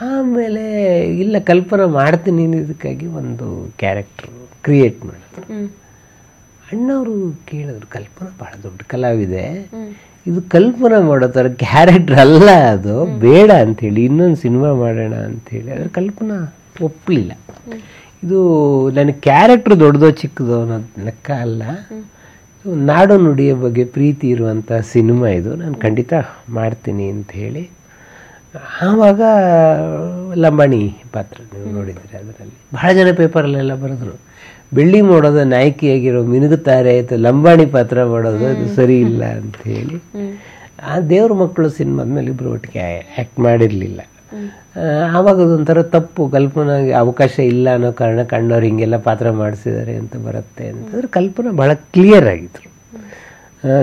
ಆಮೇಲೆ ಇಲ್ಲ ಕಲ್ಪನಾ ಮಾಡ್ತೀನಿ ಅನ್ನೋದಕ್ಕಾಗಿ ಒಂದು ಕ್ಯಾರೆಕ್ಟರ್ ಕ್ರಿಯೇಟ್ ಮಾಡಿದ್ರು. ಅಣ್ಣವರು ಕೇಳಿದ್ರು, ಕಲ್ಪನಾ ಭಾಳ ದೊಡ್ಡ ಕಲಾವಿದೆ, ಇದು ಕಲ್ಪನಾ ಮಾಡೋ ಥರ ಕ್ಯಾರೆಕ್ಟರ್ ಅಲ್ಲ, ಅದು ಬೇಡ ಅಂಥೇಳಿ, ಇನ್ನೊಂದು ಸಿನಿಮಾ ಮಾಡೋಣ ಅಂಥೇಳಿ. ಆದರೆ ಕಲ್ಪನಾ ಒಪ್ಪಲಿಲ್ಲ. ಇದು ನನ್ನ ಕ್ಯಾರೆಕ್ಟ್ರ್ ದೊಡ್ಡದೋ ಚಿಕ್ಕದೋ ಅನ್ನೋದು ಲೆಕ್ಕ ಅಲ್ಲ, ನಾಡು ನುಡಿಯ ಬಗ್ಗೆ ಪ್ರೀತಿ ಇರುವಂಥ ಸಿನಿಮಾ ಇದು, ನಾನು ಖಂಡಿತ ಮಾಡ್ತೀನಿ ಅಂಥೇಳಿ. ಆವಾಗ ಲಂಬಾಣಿ ಪಾತ್ರ ನೀವು ನೋಡಿದರೆ ಅದರಲ್ಲಿ ಭಾಳ ಜನ ಪೇಪರಲ್ಲೆಲ್ಲ ಬರೆದ್ರು, ಬೆಳ್ಳಿ ಮೋಡದ ನಾಯಕಿಯಾಗಿರೋ ಮಿನುಗುತ್ತಾರೆ ಅಥವಾ ಲಂಬಾಣಿ ಪಾತ್ರ ಮಾಡೋದು ಅದು ಸರಿ ಇಲ್ಲ ಅಂಥೇಳಿ. ಆ ದೇವ್ರ ಮಕ್ಕಳು ಸಿನಿಮಾದ ಮೇಲೆ ಇಬ್ಬರು ಒಟ್ಟಿಗೆ ಆ್ಯಕ್ಟ್ ಮಾಡಿರಲಿಲ್ಲ. ಆವಾಗ ಅದೊಂಥರ ತಪ್ಪು, ಕಲ್ಪನಾಗೆ ಅವಕಾಶ ಇಲ್ಲ ಅನ್ನೋ ಕಾರಣ ಕಣ್ಣವ್ರು ಹಿಂಗೆಲ್ಲ ಪಾತ್ರ ಮಾಡಿಸಿದ್ದಾರೆ ಅಂತ ಬರುತ್ತೆ ಅಂತಂದ್ರೆ. ಕಲ್ಪನಾ ಭಾಳ ಕ್ಲಿಯರ್ ಆಗಿದ್ರು,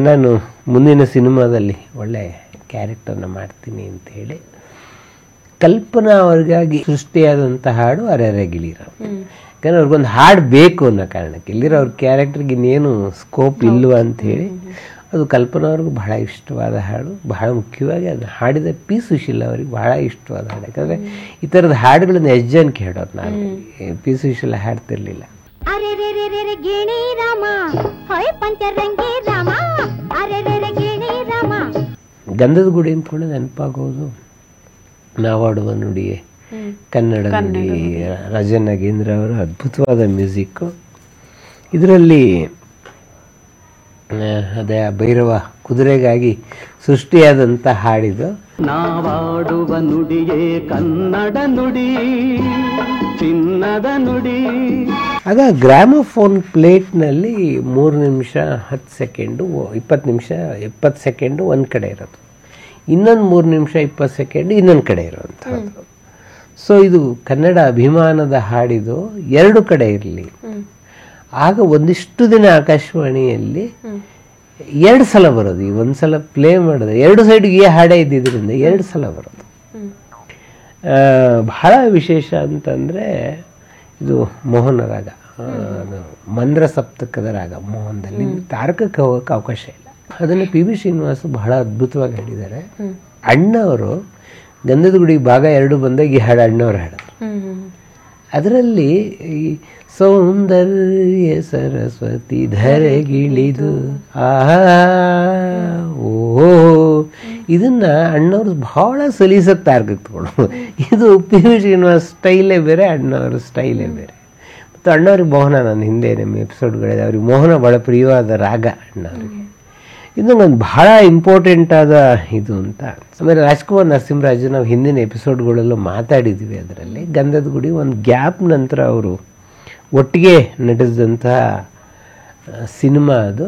ನಾನು ಮುಂದಿನ ಸಿನಿಮಾದಲ್ಲಿ ಒಳ್ಳೆ ಕ್ಯಾರೆಕ್ಟರ್ನ ಮಾಡ್ತೀನಿ ಅಂಥೇಳಿ. ಕಲ್ಪನಾ ಅವ್ರಿಗಾಗಿ ಸೃಷ್ಟಿಯಾದಂಥ ಹಾಡು ಅರೆರೆ ಗಿಳಿರ. ಯಾಕಂದ್ರೆ ಅವ್ರಿಗೊಂದು ಹಾಡು ಬೇಕು ಅನ್ನೋ ಕಾರಣಕ್ಕೆ, ಇಲ್ಲಿರೋ ಅವ್ರ ಕ್ಯಾರೆಕ್ಟರ್ಗೆ ಇನ್ನೇನು ಸ್ಕೋಪ್ ಇಲ್ವ ಅಂಥೇಳಿ. ಅದು ಕಲ್ಪನಾ ಅವ್ರಿಗೂ ಬಹಳ ಇಷ್ಟವಾದ ಹಾಡು. ಬಹಳ ಮುಖ್ಯವಾಗಿ ಅದು ಹಾಡಿದ P. ಸುಶೀಲ ಅವ್ರಿಗೆ ಬಹಳ ಇಷ್ಟವಾದ ಹಾಡು. ಯಾಕಂದರೆ ಈ ಥರದ ಹಾಡುಗಳನ್ನ ಎಷ್ಟು ಜನಕ್ಕೆ ಹೇಳೋದು, ನಾನು P. ಸುಶೀಲ ಹಾಡ್ತಿರ್ಲಿಲ್ಲ. ಗಂಧದ ಗುಡಿ ಅಂದ್ಕೊಂಡು ನೆನಪಾಗೋದು ನಾವಾಡುವ ನುಡಿಯೇ ಕನ್ನಡ ನುಡಿ. ರಾಜನ್ ನಾಗೇಂದ್ರ ಅವರ ಅದ್ಭುತವಾದ ಮ್ಯೂಸಿಕ್ಕು. ಇದರಲ್ಲಿ ಅದೇ ಭೈರವ ಕುದುರೆಗಾಗಿ ಸೃಷ್ಟಿಯಾದಂಥ ಹಾಡಿದು. ನಾವಾಡುವ ನುಡಿಯೇ ಕನ್ನಡ ನುಡಿ, ಚಿನ್ನದ ನುಡಿ. ಆಗ ಗ್ರಾಮಫೋನ್ ಪ್ಲೇಟ್ನಲ್ಲಿ 3 ನಿಮಿಷ 10 ಸೆಕೆಂಡು 20 ನಿಮಿಷ 20 ಸೆಕೆಂಡು ಒಂದು ಕಡೆ ಇರೋದು, ಇನ್ನೊಂದು 3 ನಿಮಿಷ 20 ಸೆಕೆಂಡು ಇನ್ನೊಂದು ಕಡೆ ಇರೋವಂಥದ್ದು. ಸೊ ಇದು ಕನ್ನಡ ಅಭಿಮಾನದ ಹಾಡಿದು 2 ಕಡೆ ಇರಲಿ. ಆಗ ಒಂದಿಷ್ಟು ದಿನ ಆಕಾಶವಾಣಿಯಲ್ಲಿ 2 ಸಲ ಬರೋದು. ಈ 1 ಸಲ ಪ್ಲೇ ಮಾಡಿದ್ರೆ 2 ಸೈಡ್ಗೆ ಹಾಡೇ ಇದ್ದಿದ್ದರಿಂದ 2 ಸಲ ಬರೋದು. ಬಹಳ ವಿಶೇಷ ಅಂತಂದರೆ ಇದು ಮೋಹನ ರಾಗ, ಮಂದ್ರ ಸಪ್ತಕದ ರಾಗ ಮೋಹನದಲ್ಲಿ ತಾರಕಕ್ಕೆ ಹೋಗೋಕ್ಕೆ ಅವಕಾಶ ಇಲ್ಲ. ಅದನ್ನು P. B. ಶ್ರೀನಿವಾಸ ಬಹಳ ಅದ್ಭುತವಾಗಿ ಹೇಳಿದ್ದಾರೆ. ಅಣ್ಣವರು ಗಂಧದ ಗುಡಿ ಭಾಗ 2 ಬಂದಾಗ ಈ ಹಾಡು ಅಣ್ಣವ್ರು ಹಾಡಿದ್ರು. ಅದರಲ್ಲಿ ಈ ಸೌಂದರ್ಯ ಸರಸ್ವತಿ ಧರೆಗಿಳಿದು ಓ ಇದನ್ನ ಅಣ್ಣವ್ರು ಬಹಳ ಸಲೀಸತ್ತೆ ತಾರ್ಗತ್ಕೊಂಡು. ಇದು ಪಿ.ವಿ. ಶ್ರೀನಿವಾಸ್ ಸ್ಟೈಲೇ ಬೇರೆ, ಅಣ್ಣವ್ರ ಸ್ಟೈಲೇ ಬೇರೆ. ಮತ್ತು ಅಣ್ಣವ್ರಿಗೆ ಮೋಹನ, ನಾನು ಹಿಂದೆ ನಮ್ಮ ಎಪಿಸೋಡ್ಗಳಿದೆ, ಅವ್ರಿಗೆ ಮೋಹನ ಭಾಳ ಪ್ರಿಯವಾದ ರಾಗ ಅಣ್ಣವ್ರಿಗೆ. ಇದು ಒಂದು ಬಹಳ ಇಂಪಾರ್ಟೆಂಟ್ ಆದ ಇದು ಅಂತ. ಆಮೇಲೆ ರಾಜ್ಕುಮಾರ್ ನರಸಿಂಹರಾಜು ನಾವು ಹಿಂದಿನ ಎಪಿಸೋಡ್ಗಳಲ್ಲೂ ಮಾತಾಡಿದ್ವಿ. ಅದರಲ್ಲಿ ಗಂಧದ ಗುಡಿ ಒಂದು ಗ್ಯಾಪ್ ನಂತರ ಅವರು ಒಟ್ಟಿಗೆ ನಟಿಸಿದಂತಹ ಸಿನಿಮಾ ಅದು.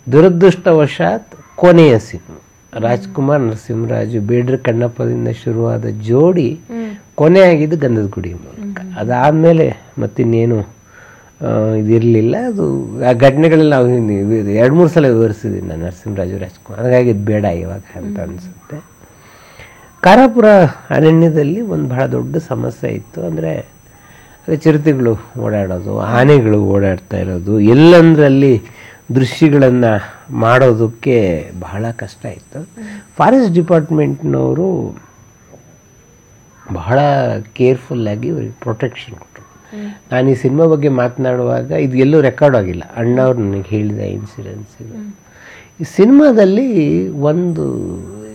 ದುರದೃಷ್ಟವಶಾತ್ ಕೊನೆಯ ಸಿನಿಮಾ. ರಾಜ್ಕುಮಾರ್ ನರಸಿಂಹರಾಜು ಬೇಡ್ರ ಕಣ್ಣಪ್ಪದಿಂದ ಶುರುವಾದ ಜೋಡಿ ಕೊನೆಯಾಗಿದ್ದು ಗಂಧದ ಗುಡಿ ಮೂಲಕ. ಅದಾದಮೇಲೆ ಮತ್ತಿನ್ನೇನು ಇದಿರಲಿಲ್ಲ. ಅದು ಆ ಘಟನೆಗಳೆಲ್ಲ ನಾವು 2-3 ಸಲ ವಿವರಿಸಿದ್ದೀನಿ ನಾನು, ನರಸಿಂಹರಾಜು ರಾಜ್ಕುಮಾರ್. ಹಾಗಾಗಿ ಇದು ಬೇಡ ಇವಾಗ ಅಂತ ಅನಿಸುತ್ತೆ. ಕಾರಾಪುರ ಅರಣ್ಯದಲ್ಲಿ ಒಂದು ಬಹಳ ದೊಡ್ಡ ಸಮಸ್ಯೆ ಇತ್ತು. ಅಂದರೆ ಚಿರತೆಗಳು ಓಡಾಡೋದು, ಆನೆಗಳು ಓಡಾಡ್ತಾ ಇರೋದು, ಎಲ್ಲಂದ್ರಲ್ಲಿ ದೃಶ್ಯಗಳನ್ನು ಮಾಡೋದಕ್ಕೆ ಬಹಳ ಕಷ್ಟ ಇತ್ತು. ಫಾರೆಸ್ಟ್ ಡಿಪಾರ್ಟ್ಮೆಂಟ್ನವರು ಬಹಳ ಕೇರ್ಫುಲ್ಲಾಗಿ ಅವ್ರಿಗೆ ಪ್ರೊಟೆಕ್ಷನ್ ಕೊಟ್ಟರು. ನಾನು ಈ ಸಿನಿಮಾ ಬಗ್ಗೆ ಮಾತನಾಡುವಾಗ ಇದು ಎಲ್ಲೂ ರೆಕಾರ್ಡ್ ಆಗಿಲ್ಲ, ಅಣ್ಣವ್ರು ನನಗೆ ಹೇಳಿದ ಇನ್ಸಿಡೆನ್ಸ್ ಇದು. ಈ ಸಿನಿಮಾದಲ್ಲಿ ಒಂದು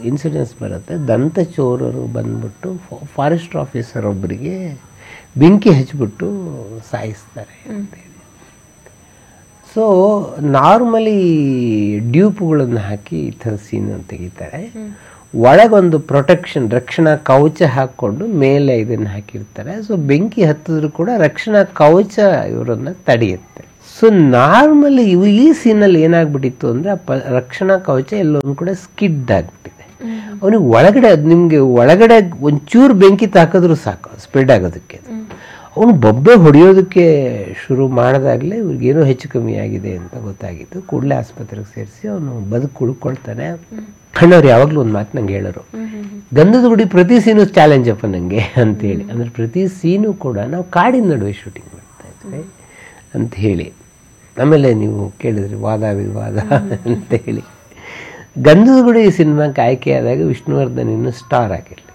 ಇನ್ಸಿಡೆನ್ಸ್ ಬರುತ್ತೆ. ದಂತಚೋರರು ಬಂದ್ಬಿಟ್ಟು ಫಾರೆಸ್ಟ್ ಆಫೀಸರ್ ಒಬ್ಬರಿಗೆ ಬೆಂಕಿ ಹಚ್ಚಿಬಿಟ್ಟು ಸಾಯಿಸ್ತಾರೆ ಅಂತೇಳಿ. ಸೊ ನಾರ್ಮಲಿ ಡ್ಯೂಪ್ಗಳನ್ನು ಹಾಕಿ ಈ ಥರ ಸೀನ್ ತೆಗಿತಾರೆ. ಒಳಗೊಂದು ಪ್ರೊಟೆಕ್ಷನ್, ರಕ್ಷಣಾ ಕವಚ ಹಾಕ್ಕೊಂಡು ಮೇಲೆ ಇದನ್ನು ಹಾಕಿರ್ತಾರೆ. ಸೊ ಬೆಂಕಿ ಹತ್ತಿದ್ರು ಕೂಡ ರಕ್ಷಣಾ ಕವಚ ಇವರನ್ನು ತಡೆಯುತ್ತೆ. ಸೊ ನಾರ್ಮಲಿ ಈ ಸೀನಲ್ಲಿ ಏನಾಗ್ಬಿಟ್ಟಿತ್ತು ಅಂದರೆ ರಕ್ಷಣಾ ಕವಚ ಎಲ್ಲೊಂದು ಕೂಡ ಸ್ಕಿಡ್ ಆಗಿಬಿಟ್ಟಿದೆ. ಅವನಿಗೆ ಒಳಗಡೆ, ಅದು ನಿಮಗೆ ಒಳಗಡೆ ಒಂಚೂರು ಬೆಂಕಿ ತಾಕಿದ್ರು ಸಾಕು ಸ್ಪ್ರೆಡ್ ಆಗೋದಕ್ಕೆ. ಅವನು ಬೊಬ್ಬೆ ಹೊಡೆಯೋದಕ್ಕೆ ಶುರು ಮಾಡಿದಾಗಲೇ ಇವ್ರಿಗೇನೋ ಹೆಚ್ಚು ಕಮ್ಮಿ ಆಗಿದೆ ಅಂತ ಗೊತ್ತಾಗಿತ್ತು. ಕೂಡಲೇ ಆಸ್ಪತ್ರೆಗೆ ಸೇರಿಸಿ ಅವನು ಉಳ್ಕೊಳ್ತಾನೆ. ಅಣ್ಣವ್ರು ಯಾವಾಗಲೂ ಒಂದು ಮಾತು ನಂಗೆ ಹೇಳೋರು, ಗಂಧದ ಗುಡಿ ಪ್ರತಿ ಸೀನು ಚಾಲೆಂಜ್ ಅಪ್ಪ ನನಗೆ ಅಂತೇಳಿ. ಅಂದರೆ ಪ್ರತಿ ಸೀನು ಕೂಡ ನಾವು ಕಾಡಿನ ನಡುವೆ ಶೂಟಿಂಗ್ ಮಾಡ್ತಾ ಇದ್ವಿ ಅಂತ ಹೇಳಿ. ಆಮೇಲೆ ನೀವು ಕೇಳಿದ್ರಿ ವಾದ ವಿವಾದ ಅಂತ ಹೇಳಿ. ಗಂಧದ ಗುಡಿ ಸಿನಿಮಾಕ್ಕೆ ಆಯ್ಕೆಯಾದಾಗ ವಿಷ್ಣುವರ್ಧನ್ ಇನ್ನೂ ಸ್ಟಾರ್ ಆಗಿರಲಿ.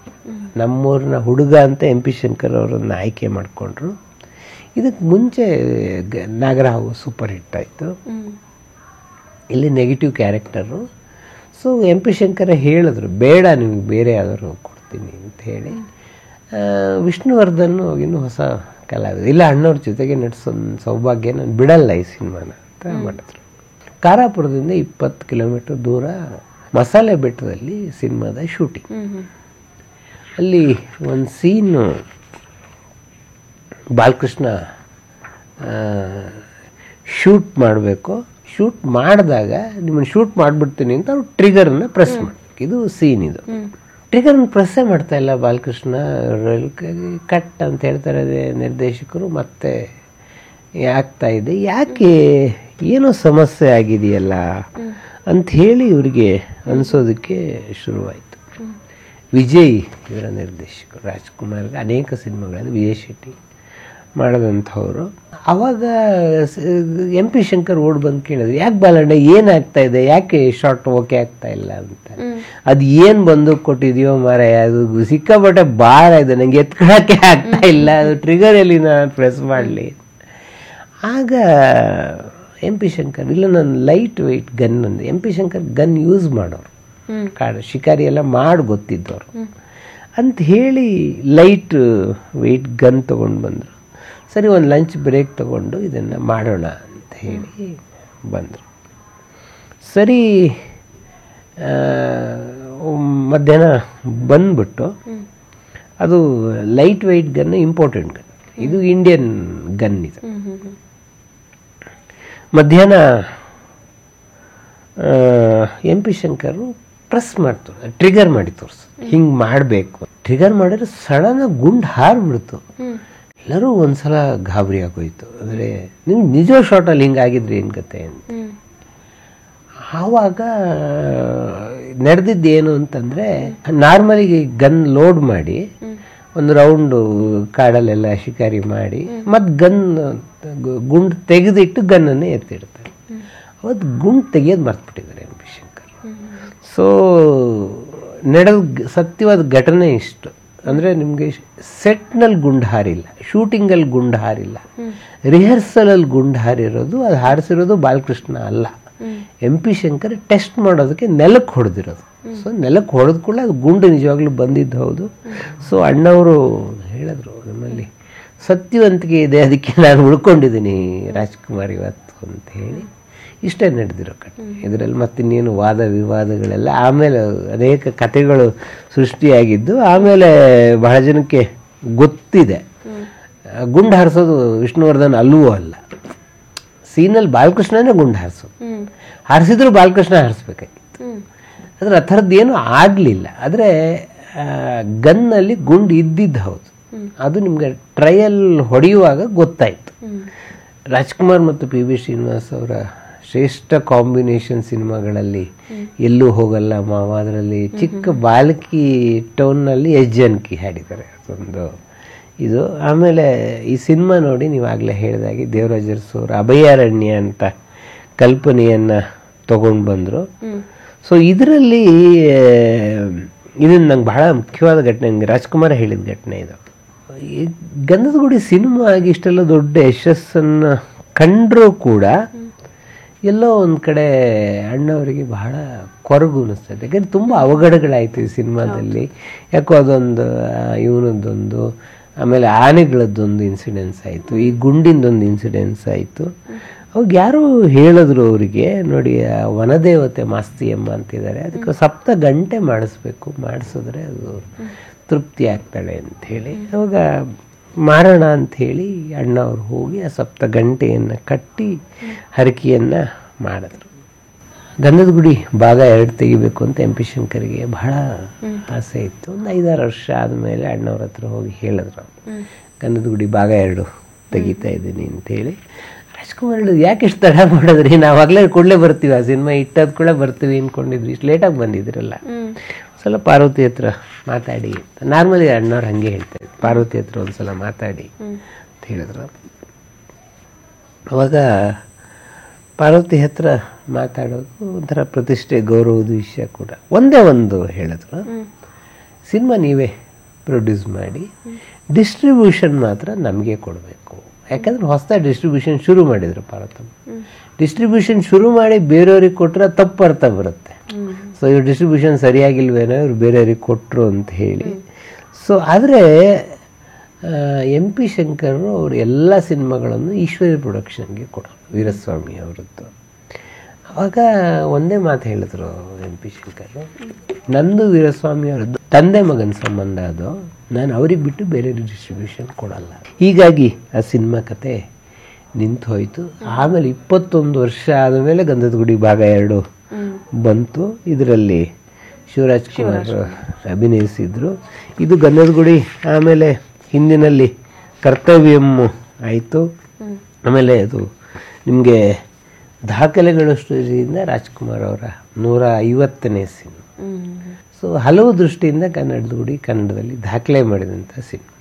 ನಮ್ಮೂರಿನ ಹುಡುಗ ಅಂತ MP ಶಂಕರ್ ಅವರನ್ನು ಆಯ್ಕೆ ಮಾಡಿಕೊಂಡ್ರು. ಇದಕ್ಕೆ ಮುಂಚೆ ನಾಗರಹಾವು ಸೂಪರ್ ಹಿಟ್ ಆಯಿತು. ಇಲ್ಲಿ negative character. So MP Shankar ಹೇಳಿದ್ರು, ಬೇಡ ನಿಮಗೆ ಬೇರೆ ಯಾವ್ದಾದ್ರು ಕೊಡ್ತೀನಿ ಅಂತ ಹೇಳಿ. ವಿಷ್ಣುವರ್ಧನ್ ಇನ್ನೂ ಹೊಸ ಕಲಾವಿದ, ಇಲ್ಲ ಅಣ್ಣವ್ರ ಜೊತೆಗೆ ನಟಿಸೋ ಸೌಭಾಗ್ಯ ನಾನು ಬಿಡಲ್ಲ ಈ ಸಿನಿಮಾನ ಅಂತ ಮಾಡಿದ್ರು. ಕಾರಾಪುರದಿಂದ 20 ಕಿಲೋಮೀಟರ್ ದೂರ ಮಸಾಲೆ ಬೆಟ್ಟದಲ್ಲಿ ಸಿನಿಮಾದ ಶೂಟಿಂಗ್. ಅಲ್ಲಿ ಒಂದು ಸೀನು ಬಾಲಕೃಷ್ಣ ಶೂಟ್ ಮಾಡಬೇಕು. ಶೂಟ್ ಮಾಡಿದಾಗ ನಿಮ್ಮನ್ನು ಶೂಟ್ ಮಾಡಿಬಿಡ್ತೀನಿ ಅಂತ ಅವ್ರು ಟ್ರಿಗರನ್ನು ಪ್ರೆಸ್ ಮಾಡಬೇಕು. ಇದು ಸೀನ್. ಇದು ಟ್ರಿಗರ್ನ ಪ್ರೆಸ್ಸೇ ಮಾಡ್ತಾ ಇಲ್ಲ ಬಾಲಕೃಷ್ಣ. ಕಟ್ ಅಂತ ಹೇಳ್ತಾರೆ ನಿರ್ದೇಶಕರು. ಮತ್ತೆ ಆಗ್ತಾ ಇದೆ, ಯಾಕೆ ಏನೋ ಸಮಸ್ಯೆ ಆಗಿದೆಯಲ್ಲ ಅಂತ ಹೇಳಿ ಇವರಿಗೆ ಅನಿಸೋದಕ್ಕೆ ಶುರುವಾಯಿತು. ವಿಜಯ್ ಇವರ ನಿರ್ದೇಶಕರು, ರಾಜ್ಕುಮಾರ್ಗೆ ಅನೇಕ ಸಿನಿಮಾಗಳಲ್ಲಿ ವಿಜಯ್ ಶೆಟ್ಟಿ ಮಾಡಿದಂಥವ್ರು. ಆವಾಗ MP ಶಂಕರ್ ಓಡ್ ಬಂದು ಕೇಳಿದ್ರು, ಯಾಕೆ ಬಾಲಣ್ಣ ಏನಾಗ್ತಾ ಇದೆ, ಯಾಕೆ ಶಾರ್ಟ್ ಓಕೆ ಆಗ್ತಾ ಇಲ್ಲ ಅಂತ. ಅದು ಏನು ಬಂದು ಕೊಟ್ಟಿದೆಯೋ ಮಾರಾಯ, ಅದು ಸಿಕ್ಕಾಪಟ್ಟೆ ಭಾರ ಇದೆ, ನನಗೆ ಎತ್ಕೊಳ್ಳೋಕ್ಕೆ ಆಗ್ತಾ ಇಲ್ಲ, ಅದು ಟ್ರಿಗರಲ್ಲಿ ನಾನು ಪ್ರೆಸ್ ಮಾಡಲಿ. ಆಗ MP ಶಂಕರ್, ಇಲ್ಲ ನಾನು ಲೈಟ್ ವೆಯ್ಟ್ ಗನ್ ಅಂದೆ. MP ಶಂಕರ್ ಗನ್ ಯೂಸ್ ಮಾಡೋರು, ಕಾಡು ಶಿಕಾರಿ ಎಲ್ಲ ಮಾಡಿ ಗೊತ್ತಿದ್ದವರು ಅಂತ ಹೇಳಿ ಲೈಟ್ ವೆಯ್ಟ್ ಗನ್ ತೊಗೊಂಡು ಬಂದರು. ಸರಿ, ಒಂದು ಲಂಚ್ ಬ್ರೇಕ್ ತೊಗೊಂಡು ಇದನ್ನು ಮಾಡೋಣ ಅಂತ ಹೇಳಿ ಬಂದರು. ಸರಿ, ಮಧ್ಯಾಹ್ನ ಬಂದ್ಬಿಟ್ಟು, ಅದು light weight gun, important gun, ಇದು ಇಂಡಿಯನ್ ಗನ್. ಇದು ಮಧ್ಯಾಹ್ನ MP ಶಂಕರು ಪ್ರೆಸ್ ಮಾಡ್ತಾರೆ, ಟ್ರಿಗರ್ ಮಾಡಿ ತೋರಿಸು, ಹಿಂಗೆ ಮಾಡಬೇಕು. ಟ್ರಿಗರ್ ಮಾಡಿದ್ರೆ ಸಡನ್ನಾಗಿ ಗುಂಡು ಹಾರ್ಬಿಡ್ತು. ಎಲ್ಲರೂ ಒಂದ್ಸಲ ಗಾಬರಿ ಆಗೋಯ್ತು. ಅಂದರೆ ನೀವು ನಿಜ ಶಾರ್ಟಲ್ಲಿ ಹಿಂಗಾಗಿದ್ರಿ ಏನು ಕತೆ ಅಂತ. ಆವಾಗ ನಡೆದಿದ್ದೇನು ಅಂತಂದರೆ, ನಾರ್ಮಲಿ ಗನ್ ಲೋಡ್ ಮಾಡಿ ಒಂದು ರೌಂಡು ಕಾಡಲ್ಲೆಲ್ಲ ಶಿಕಾರಿ ಮಾಡಿ ಮತ್ತು ಗುಂಡು ತೆಗೆದಿಟ್ಟು ಗನ್ನನ್ನೇ ಎತ್ತಿಡ್ತಾರೆ. ಅವತ್ತು ಗುಂಡು ತೆಗಿಯೋದು ಮರ್ತ್ಬಿಟ್ಟಿದ್ದಾರೆ MP ಶಂಕರ್. ಸೊ ಸತ್ಯವಾದ ಘಟನೆ ಇಷ್ಟು. ಅಂದರೆ ನಿಮಗೆ ಸೆಟ್ನಲ್ಲಿ ಗುಂಡು ಹಾರಿಲ್ಲ, ಶೂಟಿಂಗಲ್ಲಿ ಗುಂಡು ಹಾರಿಲ್ಲ, ರಿಹರ್ಸಲಲ್ಲಿ ಗುಂಡು ಹಾರಿರೋದು, ಅದು ಹಾರಿಸಿರೋದು ಬಾಲಕೃಷ್ಣ ಅಲ್ಲ, MP ಶಂಕರ್ ಟೆಸ್ಟ್ ಮಾಡೋದಕ್ಕೆ ನೆಲಕ್ಕೆ ಹೊಡೆದಿರೋದು. ಸೊ ನೆಲಕ್ಕೆ ಹೊಡೆದ ಕೂಡ ಅದು ಗುಂಡು ನಿಜವಾಗ್ಲೂ ಬಂದಿದ್ದು ಹೌದು. ಸೊ ಅಣ್ಣವರು ಹೇಳಿದ್ರು, ನಮ್ಮಲ್ಲಿ ಸತ್ಯವಂತಿಕೆ ಇದೆ, ಅದಕ್ಕೆ ನಾನು ಉಳ್ಕೊಂಡಿದ್ದೀನಿ ರಾಜ್ಕುಮಾರ್ ಇವತ್ತು ಅಂತ ಹೇಳಿ. ಇಷ್ಟೇ ನಡೆದಿರೋ ಕಥೆ. ಇದರಲ್ಲಿ ಮತ್ತಿನ್ನೇನು ವಾದ ವಿವಾದಗಳೆಲ್ಲ ಆಮೇಲೆ ಅನೇಕ ಕಥೆಗಳು ಸೃಷ್ಟಿಯಾಗಿದ್ದು ಆಮೇಲೆ ಬಹಳ ಜನಕ್ಕೆ ಗೊತ್ತಿದೆ. ಗುಂಡು ಹಾರಿಸೋದು ವಿಷ್ಣುವರ್ಧನ್ ಅಲ್ಲವೂ ಅಲ್ಲ, ಸೀನಲ್ಲಿ ಬಾಲಕೃಷ್ಣನೇ ಗುಂಡು ಹಾರಿಸೋದು. ಹಾರಿಸಿದ್ರು ಬಾಲಕೃಷ್ಣ ಹಾರಿಸ್ಬೇಕಾಗಿತ್ತು. ಅದ್ರ ಆ ಥರದ್ದೇನು ಆಗಲಿಲ್ಲ. ಆದರೆ ಗನ್ನಲ್ಲಿ ಗುಂಡು ಇದ್ದಿದ್ದು ಹೌದು, ಅದು ನಿಮಗೆ ಟ್ರಯಲ್ ಹೊಡೆಯುವಾಗ ಗೊತ್ತಾಯಿತು. ರಾಜ್ಕುಮಾರ್ ಮತ್ತು PB ಶ್ರೀನಿವಾಸ್ ಅವರ ಶ್ರೇಷ್ಠ ಕಾಂಬಿನೇಷನ್ ಸಿನಿಮಾಗಳಲ್ಲಿ ಎಲ್ಲೂ ಹೋಗಲ್ಲ ಮಾವ, ಅದರಲ್ಲಿ ಚಿಕ್ಕ ಬಾಲಕಿ ಟೋನ್ನಲ್ಲಿ ಹೆಜ್ಜನ್ಕಿ ಹಾಡಿದ್ದಾರೆ, ಅದೊಂದು ಇದು. ಆಮೇಲೆ ಈ ಸಿನಿಮಾ ನೋಡಿ ನೀವಾಗಲೇ ಹೇಳಿದಾಗೆ ದೇವರಾಜ್ ಅರಸು ಅವರು ಅಭಯಾರಣ್ಯ ಅಂತ ಕಲ್ಪನೆಯನ್ನು ತಗೊಂಡು ಬಂದರು. ಸೊ ಇದರಲ್ಲಿ ಇದನ್ನು ನಂಗೆ ಬಹಳ ಮುಖ್ಯವಾದ ಘಟನೆ, ನಂಗೆ ರಾಜ್ಕುಮಾರ್ ಹೇಳಿದ ಘಟನೆ ಇದು. ಈ ಗಂಧದ ಗುಡಿ ಸಿನಿಮಾ ಆಗಿ ಇಷ್ಟೆಲ್ಲ ದೊಡ್ಡ ಯಶಸ್ಸನ್ನು ಕಂಡರೂ ಕೂಡ ಎಲ್ಲೋ ಒಂದು ಕಡೆ ಅಣ್ಣವರಿಗೆ ಬಹಳ ಕೊರಗು ಅನ್ನಿಸ್ತದೆ. ಯಾಕಂದರೆ ತುಂಬ ಅವಘಡಗಳಾಯಿತು ಈ ಸಿನಿಮಾದಲ್ಲಿ. ಯಾಕೋ ಅದೊಂದು ಇವನದ್ದೊಂದು, ಆಮೇಲೆ ಆನೆಗಳದ್ದೊಂದು ಇನ್ಸಿಡೆನ್ಸ್ ಆಯಿತು, ಈ ಗುಂಡಿಂದೊಂದು ಇನ್ಸಿಡೆನ್ಸ್ ಆಯಿತು. ಅವಾಗ ಯಾರೋ ಹೇಳಿದ್ರು ಅವರಿಗೆ, ನೋಡಿ ವನದೇವತೆ ಮಾಸ್ತಿಯಮ್ಮ ಅಂತಿದ್ದಾರೆ, ಅದಕ್ಕೆ 7 ಗಂಟೆ ಮಾಡಿಸ್ಬೇಕು, ಮಾಡಿಸಿದ್ರೆ ಅದು ತೃಪ್ತಿ ಆಗ್ತಾಳೆ ಅಂಥೇಳಿ. ಅವಾಗ ಮಾರೋಣ ಅಂಥೇಳಿ ಅಣ್ಣ ಅವ್ರು ಹೋಗಿ ಆ 7 ಗಂಟೆಯನ್ನು ಕಟ್ಟಿ ಹರಕೆಯನ್ನು ಮಾಡಿದ್ರು. ಗಂಧದ ಗುಡಿ ಭಾಗ 2 ತೆಗಿಬೇಕು ಅಂತ MP ಶಂಕರ್ಗೆ ಬಹಳ ಆಸೆ ಇತ್ತು. ಒಂದು 5-6 ವರ್ಷ ಆದಮೇಲೆ ಅಣ್ಣವ್ರ ಹತ್ರ ಹೋಗಿ ಹೇಳಿದ್ರು, ಗಂಧದ ಗುಡಿ ಭಾಗ 2 ತೆಗಿತಾ ಇದ್ದೀನಿ ಅಂತೇಳಿ. ರಾಜ್ಕುಮಾರ್ ಹೇಳಿದ್ರು, ಯಾಕೆ ಇಷ್ಟು ತಡ ಮಾಡಿದ್ರಿ, ನಾವಾಗಲೇ ಕೂಡಲೇ ಬರ್ತೀವಿ, ಆ ಸಿನಿಮಾ ಇಟ್ಟಾದ ಕೂಡ ಬರ್ತೀವಿ ಅಂದ್ಕೊಂಡಿದ್ವಿ, ಇಷ್ಟು ಲೇಟಾಗಿ ಬಂದಿದ್ರಲ್ಲ, ಒಂದ್ಸಲ ಪಾರ್ವತಿ ಹತ್ರ ಮಾತಾಡಿ ಅಂತ. ನಾರ್ಮಲಿ ಅಣ್ಣವ್ರು ಹಾಗೆ ಹೇಳ್ತಾರೆ, ಪಾರ್ವತಿ ಹತ್ರ ಒಂದ್ಸಲ ಮಾತಾಡಿ ಅಂತ ಹೇಳಿದ್ರು. ಅವಾಗ ಪಾರ್ವತಿ ಹತ್ರ ಮಾತಾಡೋದು ಒಂಥರ ಪ್ರತಿಷ್ಠೆ ಗೌರವದ ವಿಷಯ ಕೂಡ. ಒಂದೇ ಒಂದು ಹೇಳಿದ್ರು, ಸಿನಿಮಾ ನೀವೇ ಪ್ರೊಡ್ಯೂಸ್ ಮಾಡಿ, ಡಿಸ್ಟ್ರಿಬ್ಯೂಷನ್ ಮಾತ್ರ ನಮಗೆ ಕೊಡಬೇಕು. ಯಾಕಂದ್ರೆ ಹೊಸದಾಗಿ ಡಿಸ್ಟ್ರಿಬ್ಯೂಷನ್ ಶುರು ಮಾಡಿದ್ರು ಪಾರ್ವತಮ್ಮ. ಡಿಸ್ಟ್ರಿಬ್ಯೂಷನ್ ಶುರು ಮಾಡಿ ಬೇರೆಯವ್ರಿಗೆ ಕೊಟ್ಟರೆ ತಪ್ಪು ಅರ್ಥ ಬರುತ್ತೆ. ಸೊ ಇವ್ರು ಡಿಸ್ಟ್ರಿಬ್ಯೂಷನ್ ಸರಿಯಾಗಿಲ್ವೇನೋ ಇವ್ರು ಬೇರೆಯವ್ರಿಗೆ ಕೊಟ್ಟರು ಅಂತ ಹೇಳಿ. ಸೊ ಆದರೆ MP ಶಂಕರ್ ಅವರು ಎಲ್ಲ ಸಿನಿಮಾಗಳನ್ನು ಈಶ್ವರಿ ಪ್ರೊಡಕ್ಷನ್ಗೆ ಕೊಡೋರು, ವೀರಸ್ವಾಮಿ ಅವರದ್ದು. ಆವಾಗ ಒಂದೇ ಮಾತು ಹೇಳಿದ್ರು MP ಶಂಕರ್, ನಂದು ವೀರಸ್ವಾಮಿ ಅವರದ್ದು ತಂದೆ ಮಗನ ಸಂಬಂಧ, ಅದು ನಾನು ಅವ್ರಿಗೆ ಬಿಟ್ಟು ಬೇರೆ ಡಿಸ್ಟ್ರಿಬ್ಯೂಷನ್ ಕೊಡಲ್ಲ. ಹೀಗಾಗಿ ಆ ಸಿನಿಮಾ ಕತೆ ನಿಂತು ಹೋಯಿತು. ಆಮೇಲೆ 21 ವರ್ಷ ಆದಮೇಲೆ ಗಂಧದ ಗುಡಿ ಭಾಗ 2 ಬಂತು. ಇದರಲ್ಲಿ ಶಿವರಾಜ್ ಕುಮಾರ್ ಅಭಿನಯಿಸಿದ್ರು. ಇದು ಗಂಧದ ಗುಡಿ ಆಮೇಲೆ ಹಿಂದಿನಲ್ಲಿ ಕರ್ತವ್ಯಂ ಆಯಿತು. ಆಮೇಲೆ ಅದು ನಿಮಗೆ ದಾಖಲೆಗಳಷ್ಟಿಂದ ರಾಜ್ಕುಮಾರ್ ಅವರ 150ನೇ ಸಿನಿಮಾ. ಸೊ ಹಲವು ದೃಷ್ಟಿಯಿಂದ ಕನ್ನಡದ ಗುಡಿ ಕನ್ನಡದಲ್ಲಿ ದಾಖಲೆ ಮಾಡಿದಂಥ ಸಿನಿಮಾ.